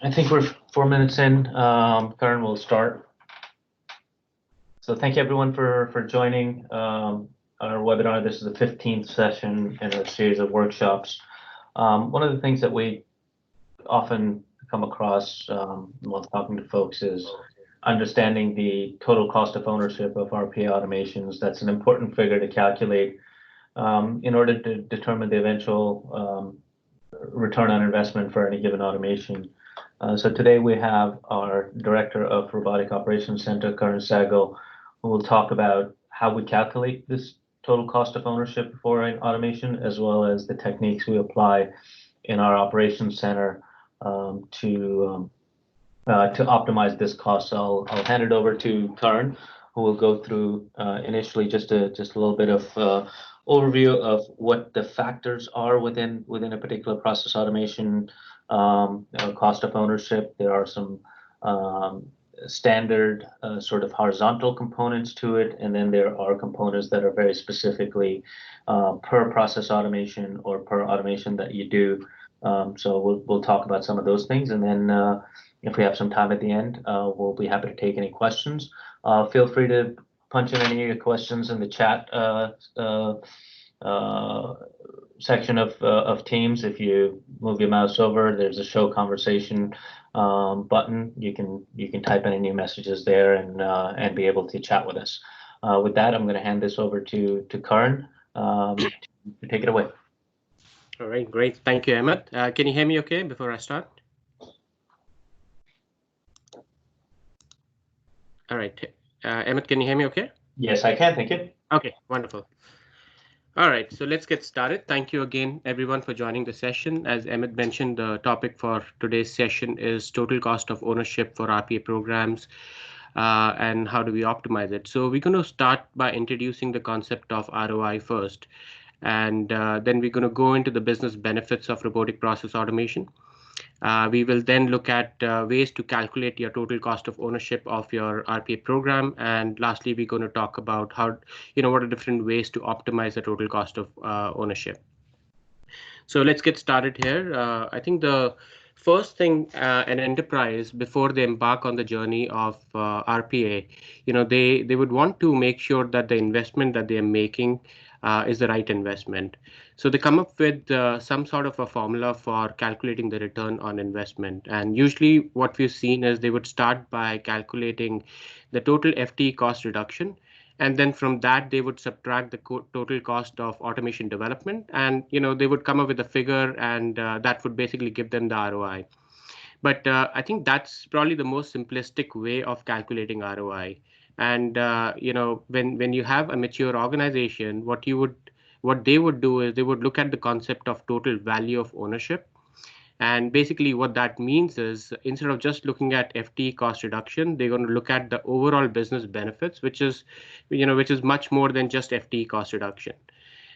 I think we're 4 minutes in. Karan will start. So thank you everyone for joining our webinar. This is the 15th session in a series of workshops. One of the things that we often come across while talking to folks is understanding the total cost of ownership of RPA automations. That's an important figure to calculate in order to determine the eventual return on investment for any given automation. So today we have our Director of Robotic Operations Center, Karan, who will talk about how we calculate this total cost of ownership for an automation, as well as the techniques we apply in our operations center to optimize this cost. So I'll hand it over to Karan, who will go through initially just a little bit of overview of what the factors are within a particular process automation cost of ownership. There are some standard sort of horizontal components to it, and then there are components that are very specifically per process automation or per automation that you do. So we'll talk about some of those things, and then if we have some time at the end, we'll be happy to take any questions. Feel free to punch in any of your questions in the chat section of Teams. If you move your mouse over, there's a show conversation button. You can type in any messages there and be able to chat with us. With that, I'm going to hand this over to Karan to take it away. All right, great. Thank you, Ahmed. Can you hear me okay before I start? All right. Ahmed, can you hear me okay? Yes, I can. Thank you. Okay, wonderful. All right, so let's get started. Thank you again, everyone, for joining the session. As Ahmed mentioned, the topic for today's session is total cost of ownership for RPA programs and how do we optimize it. So we're going to start by introducing the concept of ROI first. And then we're going to go into the business benefits of robotic process automation. We will then look at ways to calculate your total cost of ownership of your RPA program. And lastly, we're going to talk about how, what are different ways to optimize the total cost of ownership. So let's get started here. I think the first thing an enterprise, before they embark on the journey of RPA, they would want to make sure that the investment that they are making is the right investment. So they come up with some sort of a formula for calculating the return on investment. And usually what we've seen is they would start by calculating the total FTE cost reduction. And then from that, they would subtract the total cost of automation development. And, they would come up with a figure, and that would basically give them the ROI. But I think that's probably the most simplistic way of calculating ROI. And, when you have a mature organization, what they would do is they would look at the concept of total value of ownership. And basically what that means is instead of just looking at FTE cost reduction, they're going to look at the overall business benefits, which is much more than just FTE cost reduction.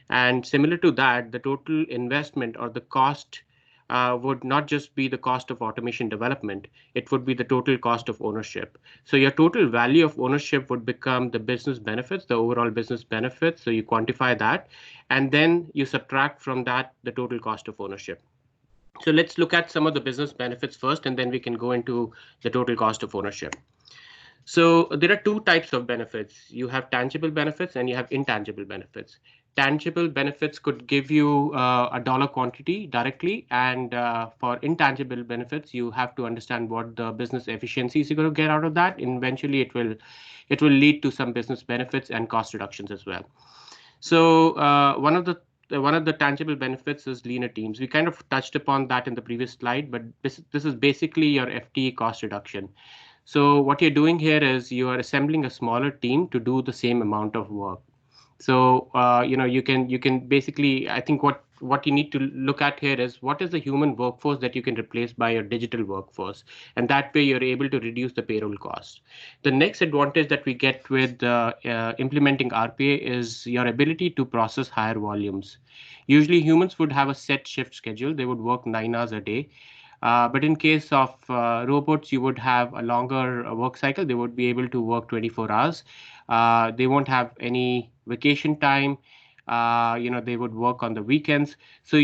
And similar to that, the total investment or the cost would not just be the cost of automation development, it would be the total cost of ownership. So your total value of ownership would become the business benefits, the overall business benefits. So you quantify that, and then you subtract from that the total cost of ownership. So let's look at some of the business benefits first, and then we can go into the total cost of ownership. So there are two types of benefits. You have tangible benefits and you have intangible benefits. Tangible benefits could give you a dollar quantity directly, and for intangible benefits, you have to understand what the business efficiencies you're going to get out of that. And eventually, it will lead to some business benefits and cost reductions as well. So one of the tangible benefits is leaner teams. We kind of touched upon that in the previous slide, but this is basically your FTE cost reduction. So what you're doing here is you are assembling a smaller team to do the same amount of work. So you can basically, I think what you need to look at here is what is the human workforce that you can replace by your digital workforce, and that way you're able to reduce the payroll cost. The next advantage that we get with implementing RPA is your ability to process higher volumes. Usually humans would have a set shift schedule. They would work 9 hours a day. But in case of robots, you would have a longer work cycle. They would be able to work 24 hours. They won't have any vacation time. They would work on the weekends. So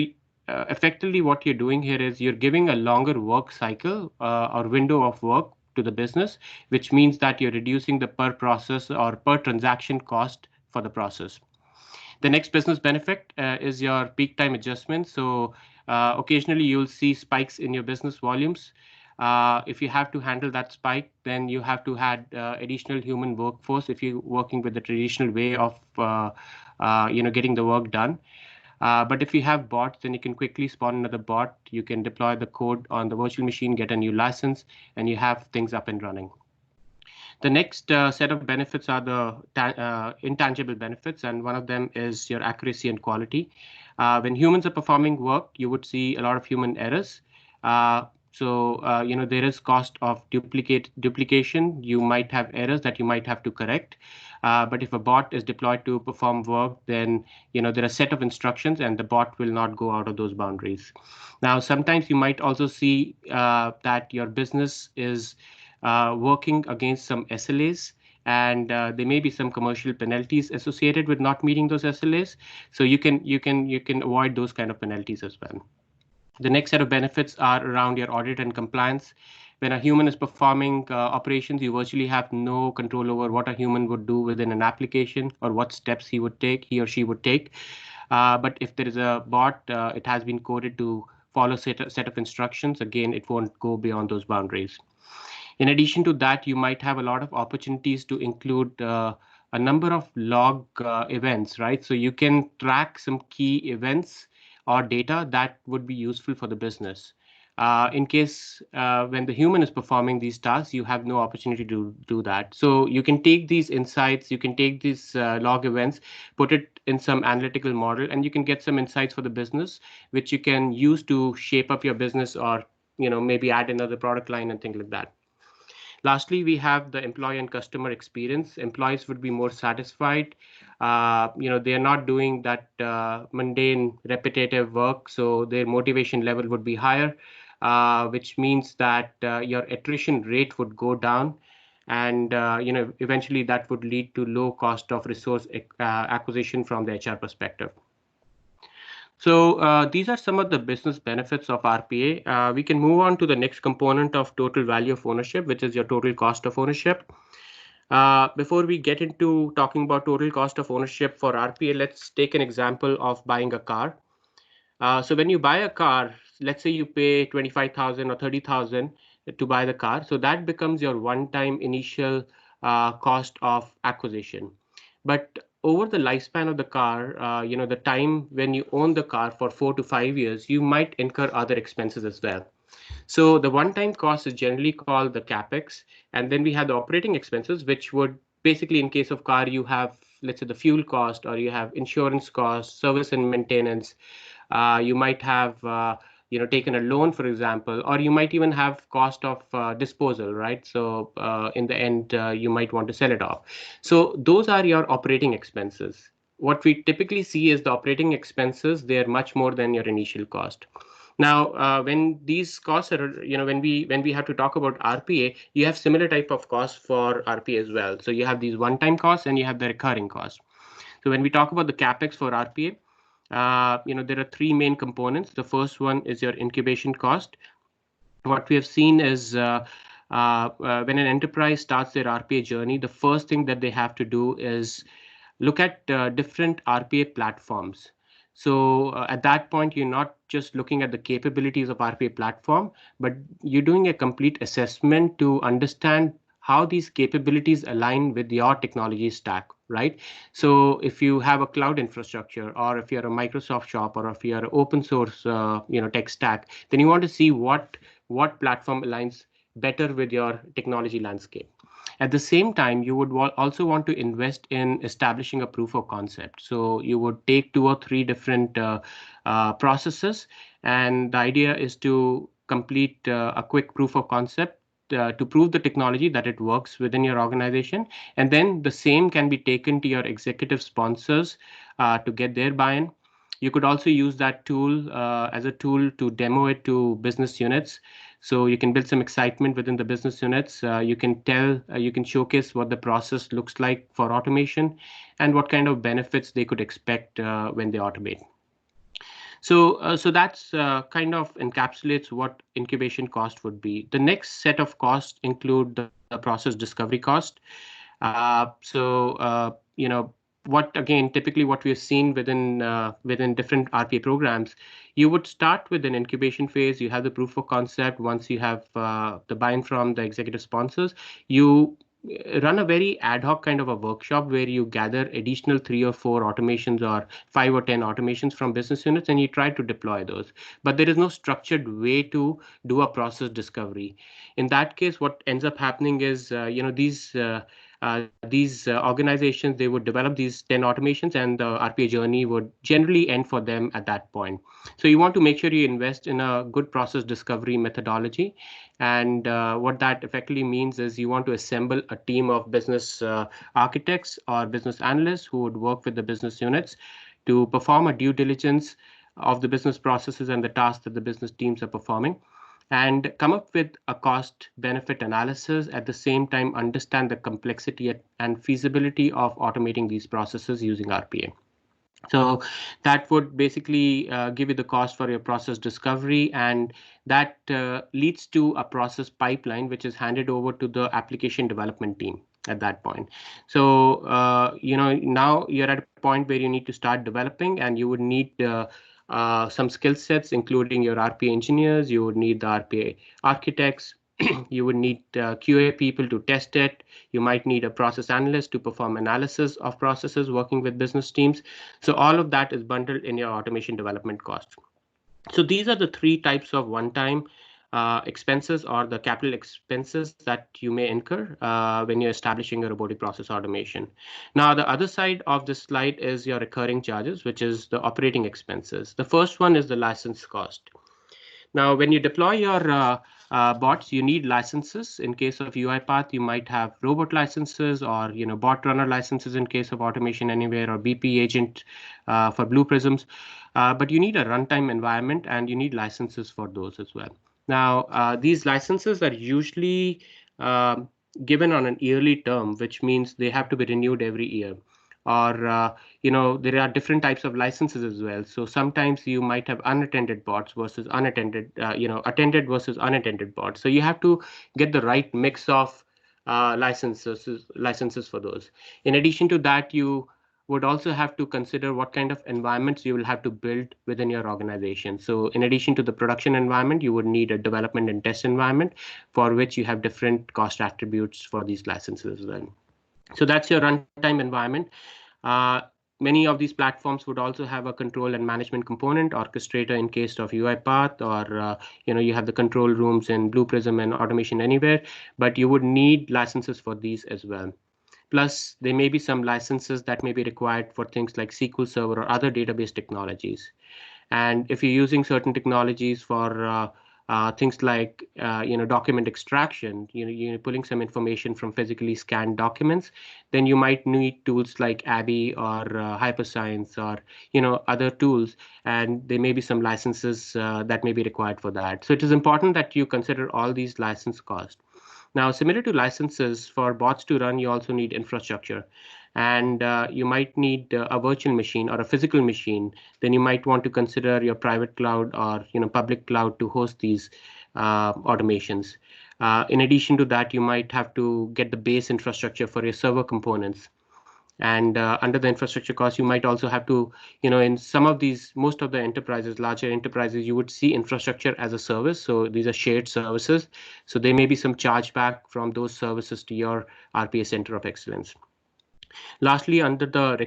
effectively what you're doing here is you're giving a longer work cycle or window of work to the business, which means that you're reducing the per process or per transaction cost for the process. The next business benefit is your peak time adjustment. So occasionally you'll see spikes in your business volumes. If you have to handle that spike, then you have to add additional human workforce if you're working with the traditional way of getting the work done. But if you have bots, then you can quickly spawn another bot. You can deploy the code on the virtual machine, get a new license, and you have things up and running. The next set of benefits are the intangible benefits, and one of them is your accuracy and quality. When humans are performing work, you would see a lot of human errors. There is cost of duplication. You might have errors that you might have to correct. But if a bot is deployed to perform work, then there are a set of instructions, and the bot will not go out of those boundaries. Now, sometimes you might also see that your business is working against some SLAs, and there may be some commercial penalties associated with not meeting those SLAs. So you can avoid those kind of penalties as well. The next set of benefits are around your audit and compliance. When a human is performing operations, you virtually have no control over what a human would do within an application or what steps he or she would take. But if there is a bot, it has been coded to follow a set of instructions. Again, it won't go beyond those boundaries. In addition to that, you might have a lot of opportunities to include a number of log events, right? So you can track some key events or data that would be useful for the business. In case when the human is performing these tasks, you have no opportunity to do that. So you can take these insights, you can take these log events, put it in some analytical model, and you can get some insights for the business, which you can use to shape up your business or maybe add another product line and things like that. Lastly, we have the employee and customer experience. Employees would be more satisfied. They are not doing that mundane, repetitive work, so their motivation level would be higher, which means that your attrition rate would go down, and eventually that would lead to low cost of resource acquisition from the HR perspective. So these are some of the business benefits of RPA. We can move on to the next component of total value of ownership, which is your total cost of ownership. Before we get into talking about total cost of ownership for RPA, let's take an example of buying a car. So when you buy a car, let's say you pay 25,000 or 30,000 to buy the car. So that becomes your one-time initial cost of acquisition. But over the lifespan of the car, the time when you own the car for 4 to 5 years, you might incur other expenses as well. So the one-time cost is generally called the capex, and then we have the operating expenses, which would basically, in case of car, you have, let's say, the fuel cost, or you have insurance cost, service and maintenance. You might have taken a loan, for example, or you might even have cost of disposal, right? So in the end, you might want to sell it off. So those are your operating expenses. What we typically see is the operating expenses, they're much more than your initial cost. Now, when these costs are, when we have to talk about RPA, you have similar type of costs for RPA as well. So you have these one-time costs and you have the recurring costs. So when we talk about the capex for RPA, there are three main components. The first one is your incubation cost. What we have seen is when an enterprise starts their RPA journey, the first thing that they have to do is look at different RPA platforms. So at that point, you're not just looking at the capabilities of RPA platform, but you're doing a complete assessment to understand how these capabilities align with your technology stack, right? So if you have a cloud infrastructure, or if you're a Microsoft shop, or if you're an open source tech stack, then you want to see what platform aligns better with your technology landscape. At the same time, you would also want to invest in establishing a proof of concept. So you would take 2 or 3 different processes, and the idea is to complete a quick proof of concept to prove the technology that it works within your organization. And then the same can be taken to your executive sponsors to get their buy-in. You could also use that tool as a tool to demo it to business units. So you can build some excitement within the business units. You can showcase what the process looks like for automation and what kind of benefits they could expect when they automate. So that's kind of encapsulates what incubation cost would be. The next set of costs include the process discovery cost. What again, typically what we've seen within different RPA programs, you would start with an incubation phase. You have the proof of concept. Once you have the buy-in from the executive sponsors, you run a very ad hoc kind of a workshop where you gather additional 3 or 4 automations or 5 or 10 automations from business units, and you try to deploy those. But there is no structured way to do a process discovery. In that case, what ends up happening is, these organizations, they would develop these 10 automations, and the RPA journey would generally end for them at that point. So you want to make sure you invest in a good process discovery methodology. And what that effectively means is you want to assemble a team of business architects or business analysts who would work with the business units to perform a due diligence of the business processes and the tasks that the business teams are performing, and come up with a cost benefit analysis. At the same time, understand the complexity and feasibility of automating these processes using RPA. So that would basically give you the cost for your process discovery, and that leads to a process pipeline, which is handed over to the application development team at that point. So, now you're at a point where you need to start developing, and you would need some skill sets, including your RPA engineers. You would need the RPA architects. You would need QA people to test it. You might need a process analyst to perform analysis of processes working with business teams. So all of that is bundled in your automation development cost. So these are the 3 types of one-time expenses or the capital expenses that you may incur when you're establishing a robotic process automation. Now, the other side of this slide is your recurring charges, which is the operating expenses. The first one is the license cost. Now, when you deploy your bots, you need licenses. In case of UiPath, you might have robot licenses, or bot runner licenses in case of Automation Anywhere, or BP agent for Blue Prisms. But you need a runtime environment, and you need licenses for those as well. Now, these licenses are usually given on an yearly term, which means they have to be renewed every year. Or there are different types of licenses as well. So sometimes you might have unattended bots versus unattended, attended versus unattended bots. So you have to get the right mix of licenses for those. In addition to that, you would also have to consider what kind of environments you will have to build within your organization. So in addition to the production environment, you would need a development and test environment, for which you have different cost attributes for these licenses as well. So that's your runtime environment. Many of these platforms would also have a control and management component, orchestrator in case of UiPath, or you have the control rooms in Blue Prism and Automation Anywhere, but you would need licenses for these as well. Plus, there may be some licenses that may be required for things like SQL Server or other database technologies. And if you're using certain technologies for things like document extraction, you're pulling some information from physically scanned documents, then you might need tools like Abby or Hyperscience, or other tools, and there may be some licenses that may be required for that. So it is important that you consider all these license costs. Now, similar to licenses, for bots to run, you also need infrastructure. And you might need a virtual machine or a physical machine. Then you might want to consider your private cloud or public cloud to host these automations. In addition to that, you might have to get the base infrastructure for your server components. And under the infrastructure cost, you might also have to, in some of these, most of the enterprises, larger enterprises, you would see infrastructure as a service. So these are shared services. So there may be some chargeback from those services to your RPA Center of Excellence. Lastly, under the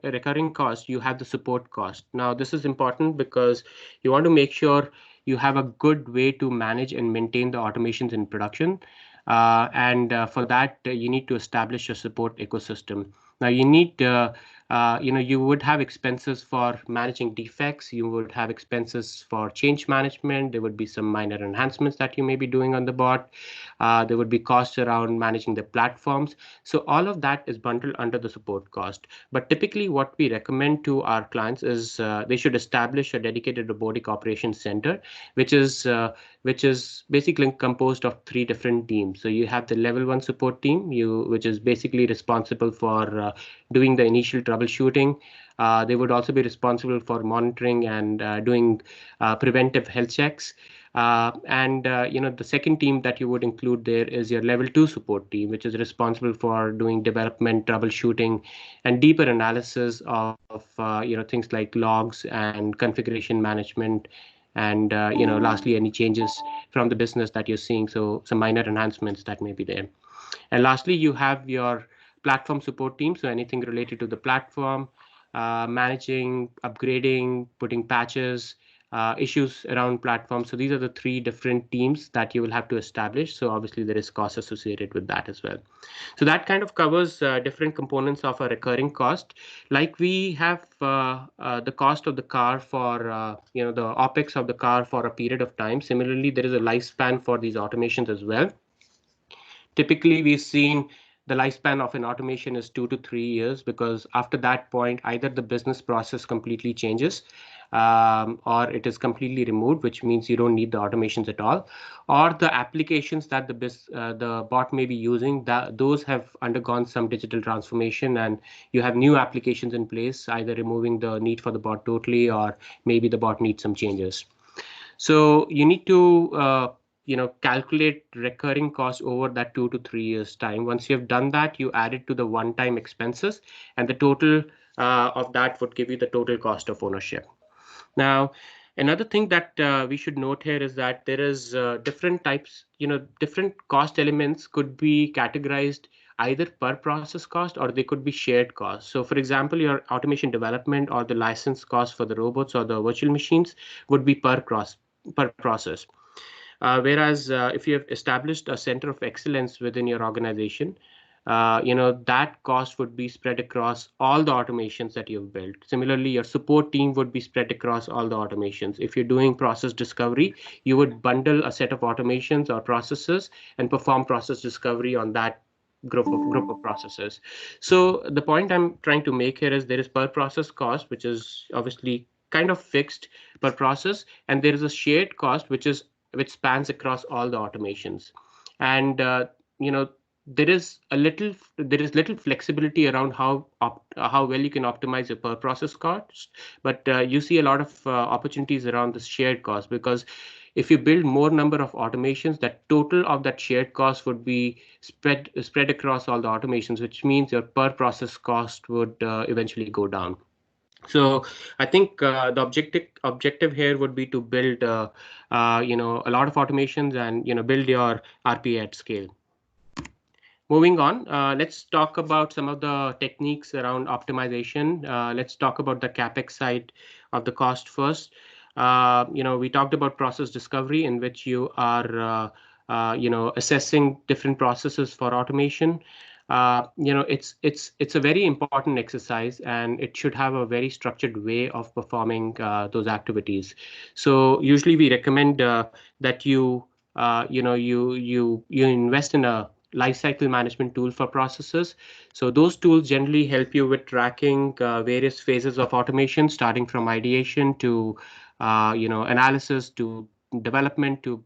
recurring cost, you have the support cost. Now, this is important because you want to make sure you have a good way to manage and maintain the automations in production. And for that, you need to establish a support ecosystem. Now, you need, you would have expenses for managing defects. You would have expenses for change management. There would be some minor enhancements that you may be doing on the bot. There would be costs around managing the platforms. So all of that is bundled under the support cost. But typically, what we recommend to our clients is they should establish a dedicated robotic operations center, which is basically composed of 3 different teams. So you have the level 1 support team, which is basically responsible for doing the initial troubleshooting troubleshooting. They would also be responsible for monitoring and doing preventive health checks. The second team that you would include there is your level 2 support team, which is responsible for doing development, troubleshooting, and deeper analysis of things like logs and configuration management, and lastly, any changes from the business that you're seeing. So some minor enhancements that may be there. And lastly, you have your platform support team. So anything related to the platform, managing, upgrading, putting patches, issues around platforms. So these are the three different teams that you will have to establish. So obviously there is cost associated with that as well. So that kind of covers different components of a recurring cost. Like we have the cost of the car for, the OPEX of the car for a period of time. Similarly, there is a lifespan for these automations as well. Typically, we've seen the lifespan of an automation is 2 to 3 years, because after that point, either the business process completely changes or it is completely removed, which means you don't need the automations at all, or the applications that the bot may be using, those have undergone some digital transformation, and you have new applications in place, either removing the need for the bot totally, or maybe the bot needs some changes. So you need to calculate recurring costs over that 2 to 3 years time. Once you have done that, you add it to the one-time expenses, and the total of that would give you the total cost of ownership. Now, another thing that we should note here is that there is different types, different cost elements could be categorized either per process cost, or they could be shared costs. So for example, your automation development or the license cost for the robots or the virtual machines would be per process. Whereas if you have established a center of excellence within your organization, that cost would be spread across all the automations that you've built. Similarly, your support team would be spread across all the automations. If you're doing process discovery, you would bundle a set of automations or processes and perform process discovery on that group of processes. So the point I'm trying to make here is there is per process cost, which is obviously kind of fixed per process, and there is a shared cost which spans across all the automations. And there is little flexibility around how well you can optimize your per process cost, but you see a lot of opportunities around this shared cost, because if you build more number of automations, that total of that shared cost would be spread across all the automations, which means your per process cost would eventually go down. So I think the objective here would be to build a lot of automations and build your RPA at scale. Moving on, let's talk about some of the techniques around optimization. Let's talk about the CapEx side of the cost first. We talked about process discovery, in which you are assessing different processes for automation. It's a very important exercise, and it should have a very structured way of performing those activities. So usually we recommend that you invest in a lifecycle management tool for processes. So those tools generally help you with tracking various phases of automation, starting from ideation to analysis to development to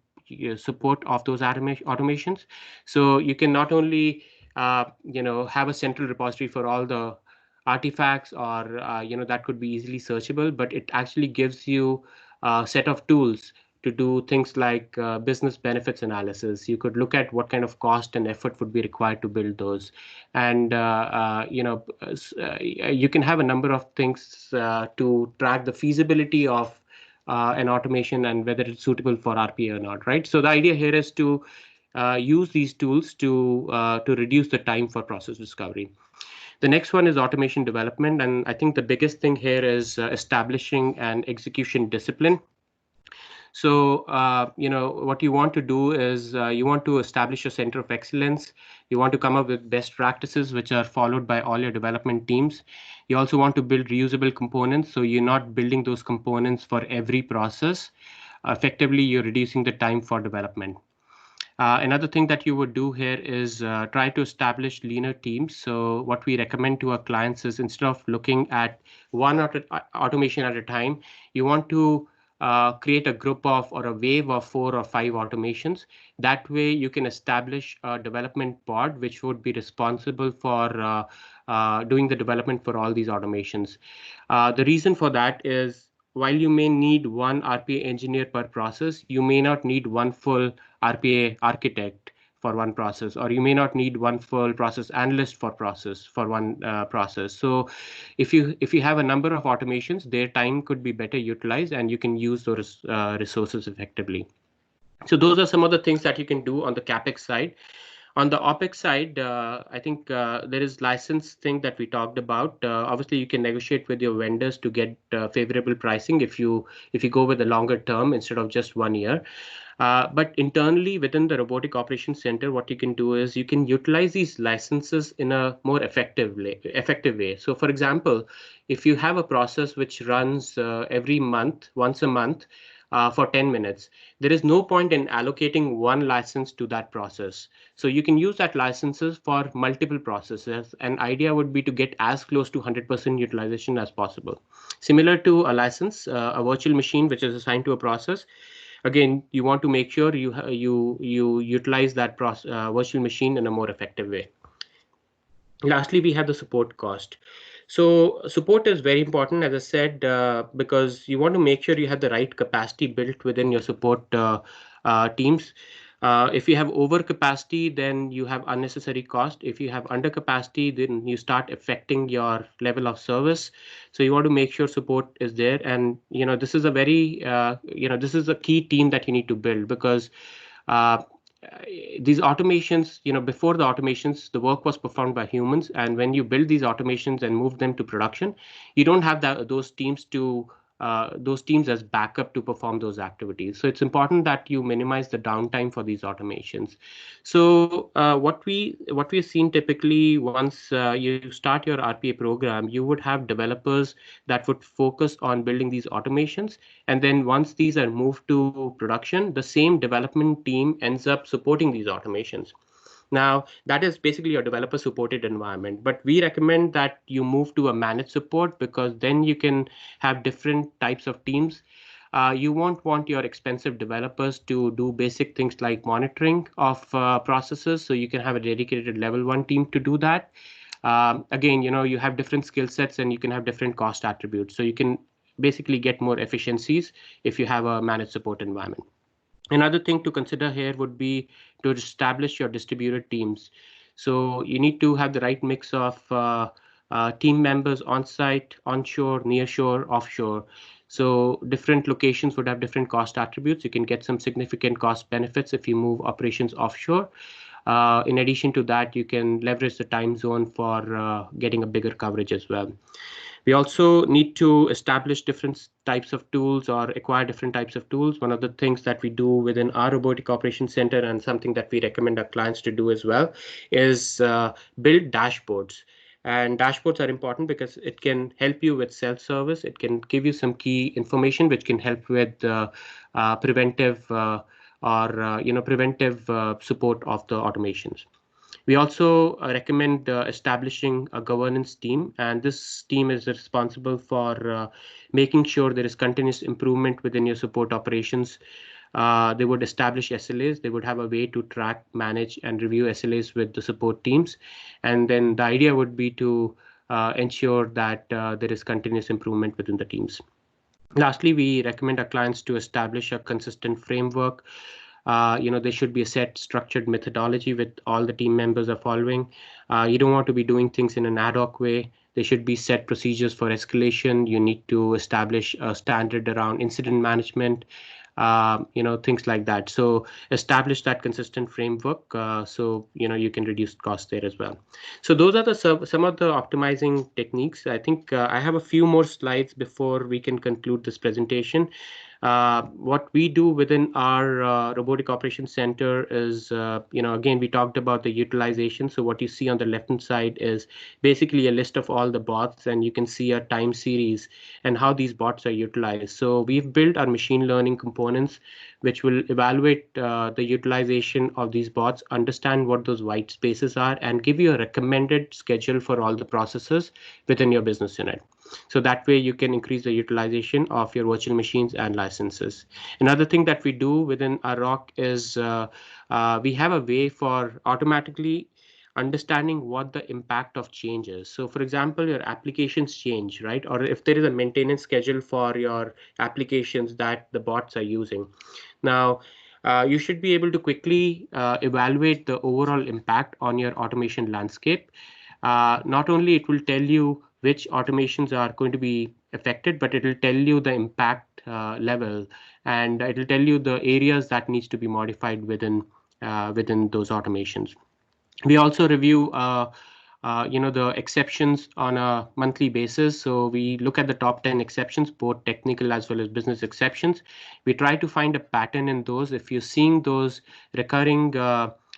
support of those automations. So you can not only have a central repository for all the artifacts, or that could be easily searchable, but it actually gives you a set of tools to do things like business benefits analysis. You could look at what kind of cost and effort would be required to build those, and you can have a number of things to track the feasibility of an automation and whether it's suitable for RPA or not, right? So the idea here is to use these tools to reduce the time for process discovery. The next one is automation development, and I think the biggest thing here is establishing an execution discipline. So, what you want to do is you want to establish a center of excellence. You want to come up with best practices which are followed by all your development teams. You also want to build reusable components, so you're not building those components for every process. Effectively, you're reducing the time for development. Another thing that you would do here is try to establish leaner teams. So what we recommend to our clients is, instead of looking at one automation at a time, you want to create a group of, or a wave of 4 or 5 automations. That way you can establish a development pod which would be responsible for doing the development for all these automations. The reason for that is while you may need one RPA engineer per process, you may not need one full RPA architect for one process, or you may not need one full process analyst for one process. So if you have a number of automations, their time could be better utilized and you can use those resources effectively. So those are some of the things that you can do on the CapEx side. On the OpEx side, I think there is license thing that we talked about. Obviously, you can negotiate with your vendors to get favorable pricing if you go with a longer term instead of just 1 year. But internally within the Robotic Operations Center, what you can do is you can utilize these licenses in a more effective way. So for example, if you have a process which runs every month, once a month, for 10 minutes, there is no point in allocating one license to that process. So you can use that licenses for multiple processes. An idea would be to get as close to 100% utilization as possible. Similar to a license, a virtual machine which is assigned to a process. Again, you want to make sure you utilize that virtual machine in a more effective way. Lastly, we have the support cost. So support is very important, as I said, because you want to make sure you have the right capacity built within your support teams. If you have overcapacity, then you have unnecessary cost. If you have undercapacity, then you start affecting your level of service. So you want to make sure support is there. And this is a very this is a key team that you need to build, because these automations, before the automations, the work was performed by humans. And when you build these automations and move them to production, you don't have those teams as backup to perform those activities. So it's important that you minimize the downtime for these automations. So what we've seen typically, once you start your RPA program, you would have developers that would focus on building these automations. And then once these are moved to production, the same development team ends up supporting these automations. Now, that is basically your developer supported environment, but we recommend that you move to a managed support, because then you can have different types of teams. You won't want your expensive developers to do basic things like monitoring of processes, so you can have a dedicated level 1 team to do that. Again, you have different skill sets and you can have different cost attributes, so you can basically get more efficiencies if you have a managed support environment. Another thing to consider here would be to establish your distributed teams. So you need to have the right mix of team members on site, onshore, nearshore, offshore. So different locations would have different cost attributes. You can get some significant cost benefits if you move operations offshore. In addition to that, you can leverage the time zone for getting a bigger coverage as well. We also need to establish different types of tools or acquire different types of tools. One of the things that we do within our Robotic Operations Center, and something that we recommend our clients to do as well, is build dashboards. And dashboards are important because it can help you with self-service. It can give you some key information which can help with preventive support of the automations. We also recommend establishing a governance team, and this team is responsible for making sure there is continuous improvement within your support operations. They would establish SLAs. They would have a way to track, manage, and review SLAs with the support teams. And then the idea would be to ensure that there is continuous improvement within the teams. Lastly, we recommend our clients to establish a consistent framework. There should be a set structured methodology with all the team members are following. You don't want to be doing things in an ad hoc way. There should be set procedures for escalation. You need to establish a standard around incident management, things like that. So establish that consistent framework so you can reduce costs there as well. So those are some of the optimizing techniques. I think I have a few more slides before we can conclude this presentation. What we do within our Robotic Operations Center is, again, we talked about the utilization. So what you see on the left-hand side is basically a list of all the bots, and you can see a time series and how these bots are utilized. So we've built our machine learning components, which will evaluate the utilization of these bots, understand what those white spaces are, and give you a recommended schedule for all the processes within your business unit. So that way you can increase the utilization of your virtual machines and licenses. Another thing that we do within our ROC is we have a way for automatically understanding what the impact of change is. So for example, your applications change, right? Or if there is a maintenance schedule for your applications that the bots are using. Now, you should be able to quickly evaluate the overall impact on your automation landscape. Not only it will tell you which automations are going to be affected, but it will tell you the impact level, and it will tell you the areas that needs to be modified within those automations. We also review the exceptions on a monthly basis. So we look at the top 10 exceptions, both technical as well as business exceptions. We try to find a pattern in those. If you're seeing those recurring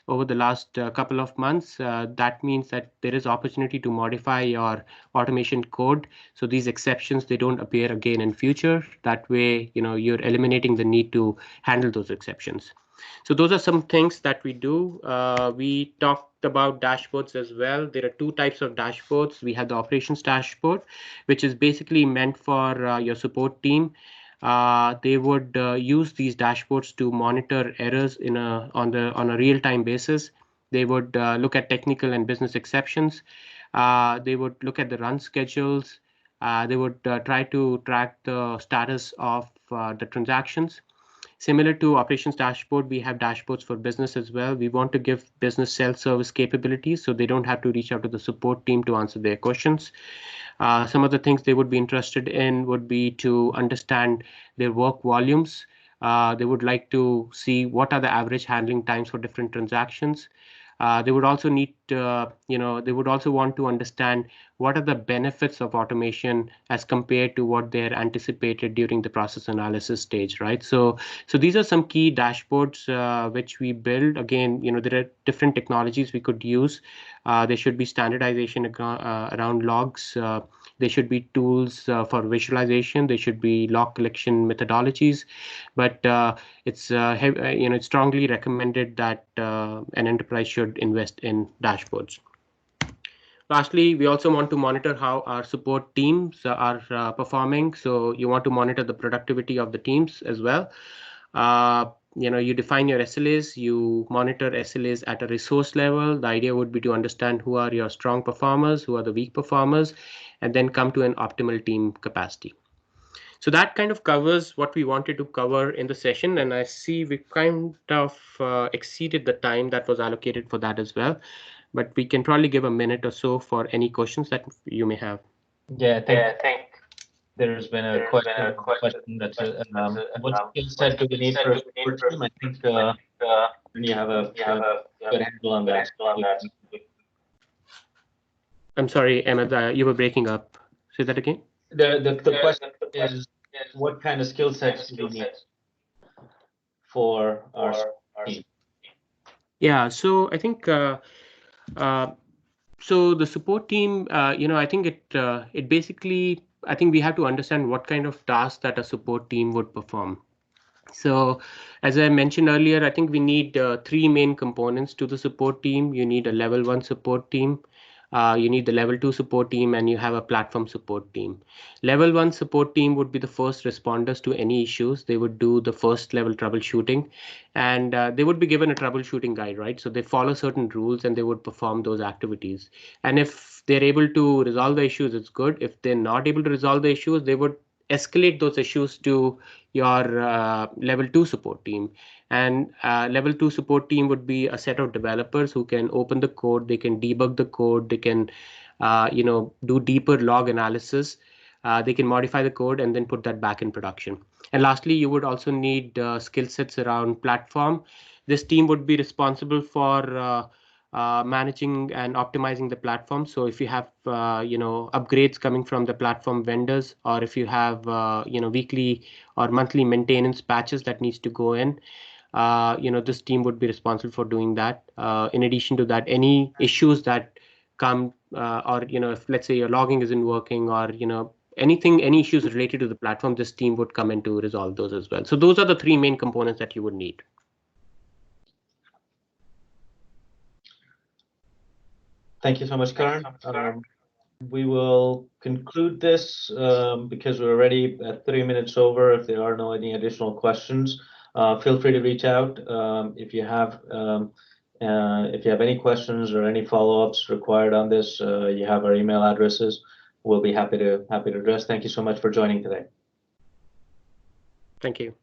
over the last couple of months, that means that there is opportunity to modify your automation code. So these exceptions, they don't appear again in future. That way, you're eliminating the need to handle those exceptions. So those are some things that we do. We talked about dashboards as well. There are two types of dashboards. We have the operations dashboard, which is basically meant for your support team. They would use these dashboards to monitor errors on a real-time basis. They would look at technical and business exceptions. They would look at the run schedules. They would try to track the status of the transactions. Similar to operations dashboard, we have dashboards for business as well. We want to give business self-service capabilities so they don't have to reach out to the support team to answer their questions. Some of the things they would be interested in would be to understand their work volumes. They would like to see what are the average handling times for different transactions. They would also they would also want to understand what are the benefits of automation as compared to what they're anticipated during the process analysis stage, right? So these are some key dashboards which we build. Again, there are different technologies we could use. There should be standardization around logs. There should be tools for visualization. There should be log collection methodologies, but it's strongly recommended that an enterprise should invest in dashboards. Lastly, we also want to monitor how our support teams are performing. So you want to monitor the productivity of the teams as well. You define your SLAs, you monitor SLAs at a resource level. The idea would be to understand who are your strong performers, who are the weak performers, and then come to an optimal team capacity. So that kind of covers what we wanted to cover in the session. And I see we kind of exceeded the time that was allocated for that as well. But we can probably give a minute or so for any questions that you may have. Yeah, I think there's been a question that's what skill set do we need for a support team? I think you have a good handle on that. I'm sorry, Ahmed, you were breaking up. Say that again. The question is, what kind of skill sets do we need for our team? Yeah, so I think so the support team, I think it basically, I think we have to understand what kind of tasks that a support team would perform. So as I mentioned earlier, I think we need three main components to the support team. You need a level 1 support team. You need the level 2 support team, and you have a platform support team. Level 1 support team would be the first responders to any issues. They would do the first level troubleshooting, and they would be given a troubleshooting guide, right? So they follow certain rules and they would perform those activities. And if they're able to resolve the issues, it's good. If they're not able to resolve the issues, they would escalate those issues to your level 2 support team. And level 2 support team would be a set of developers who can open the code, they can debug the code, they can do deeper log analysis, they can modify the code and then put that back in production. And lastly, you would also need skill sets around platform. This team would be responsible for managing and optimizing the platform. So if you have upgrades coming from the platform vendors, or if you have weekly or monthly maintenance patches that needs to go in, this team would be responsible for doing that. In addition to that, any issues that come or if let's say your logging isn't working, or any issues related to the platform, this team would come in to resolve those as well. So those are the three main components that you would need. Thank you so much, Karan. We will conclude this because we're already at 3 minutes over. If there are any additional questions, feel free to reach out. If you have If you have any questions or any follow-ups required on this, you have our email addresses. We'll be happy to address. Thank you so much for joining today. Thank you.